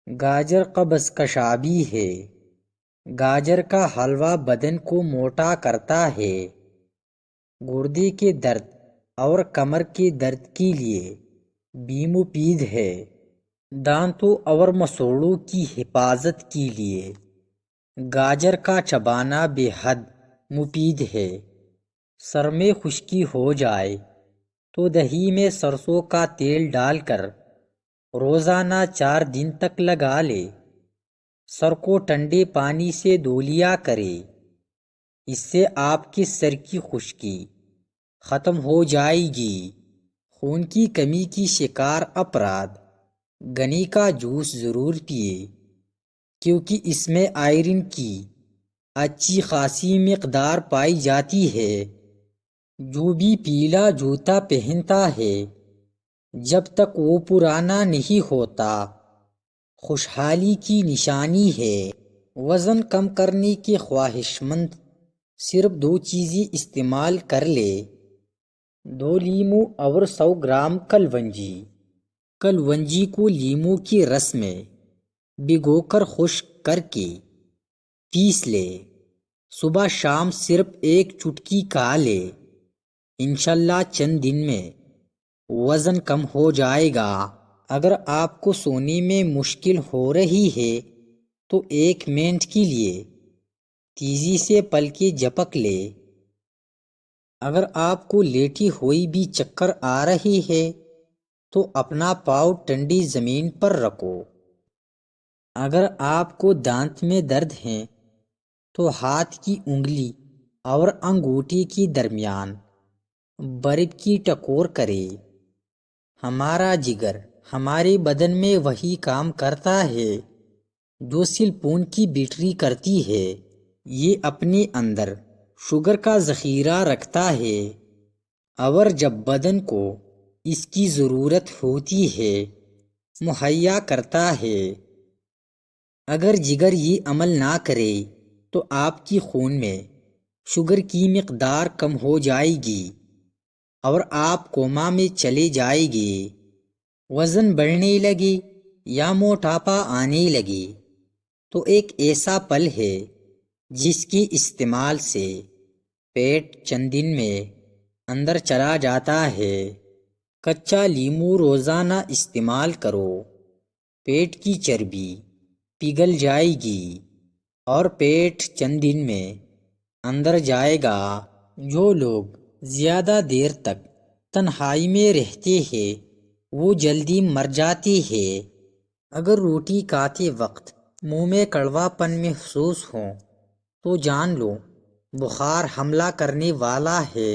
گاجر قبض کشابی ہے۔ گاجر کا حلوہ بدن کو موٹا کرتا ہے۔ گردے کے درد اور کمر کے درد کے لیے بھی مفید ہے۔ دانتوں اور مسوڑوں کی حفاظت کے لیے گاجر کا چبانا بے حد مفید ہے۔ سر میں خشکی ہو جائے تو دہی میں سرسوں کا تیل ڈال کر روزانہ 4 دن تک لگا لے۔ سر کو ٹھنڈے پانی سے دھو لیا کرے۔ اس سے آپ کے سر کی خشکی ختم ہو جائے گی۔ خون کی کمی کی شکار افراد گنی کا جوس ضرور پیے، کیونکہ اس میں آئرن کی اچھی خاصی مقدار پائی جاتی ہے۔ جو بھی پیلا جوتا پہنتا ہے جب تک وہ پرانا نہیں ہوتا، خوشحالی کی نشانی ہے۔ وزن کم کرنے کے خواہش مند صرف 2 چیزیں استعمال کر لے: 2 لیموں اور 100 گرام کلونجی۔ کلونجی کو لیموں کے رس میں بھگو کر خشک کر کے پیس لے۔ صبح شام صرف 1 چٹکی کھا لے۔ انشاءاللہ چند دن میں وزن کم ہو جائے گا۔ اگر آپ کو سونے میں مشکل ہو رہی ہے تو 1 منٹ کے لیے تیزی سے پلکیں جھپک لے۔ اگر آپ کو لیٹی ہوئی بھی چکر آ رہی ہے تو اپنا پاؤں ٹھنڈی زمین پر رکھو۔ اگر آپ کو دانت میں درد ہے تو ہاتھ کی انگلی اور انگوٹھی کے درمیان برف کی ٹکور کرے۔ ہمارا جگر ہمارے بدن میں وہی کام کرتا ہے جو سیل فون کی بیٹری کرتی ہے۔ یہ اپنے اندر شوگر کا ذخیرہ رکھتا ہے اور جب بدن کو اس کی ضرورت ہوتی ہے مہیا کرتا ہے۔ اگر جگر یہ عمل نہ کرے تو آپ کی خون میں شوگر کی مقدار کم ہو جائے گی اور آپ کوما میں چلے جائیں گے۔ وزن بڑھنے لگے یا موٹاپا آنے لگے تو ایک ایسا پل ہے جس کے استعمال سے پیٹ چند دن میں اندر چلا جاتا ہے۔ کچا لیموں روزانہ استعمال کرو۔ پیٹ کی چربی پگھل جائے گی اور پیٹ چند دن میں اندر جائے گا۔ جو لوگ زیادہ دیر تک تنہائی میں رہتے ہیں وہ جلدی مر جاتے ہیں۔ اگر روٹی کھاتے وقت منہ میں کڑوا پن محسوس ہو تو جان لو بخار حملہ کرنے والا ہے۔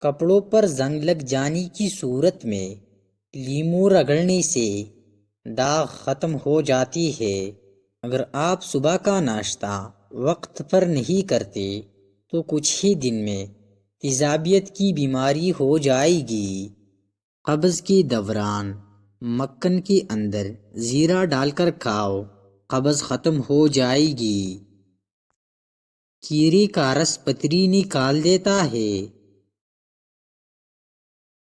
کپڑوں پر زنگ لگ جانے کی صورت میں لیموں رگڑنے سے داغ ختم ہو جاتی ہے۔ اگر آپ صبح کا ناشتہ وقت پر نہیں کرتے تو کچھ ہی دن میں تیزابیت کی بیماری ہو جائے گی۔ قبض کے دوران مکھن کے اندر زیرہ ڈال کر کھاؤ، قبض ختم ہو جائے گی۔ کیرے کا رس پتری نکال دیتا ہے۔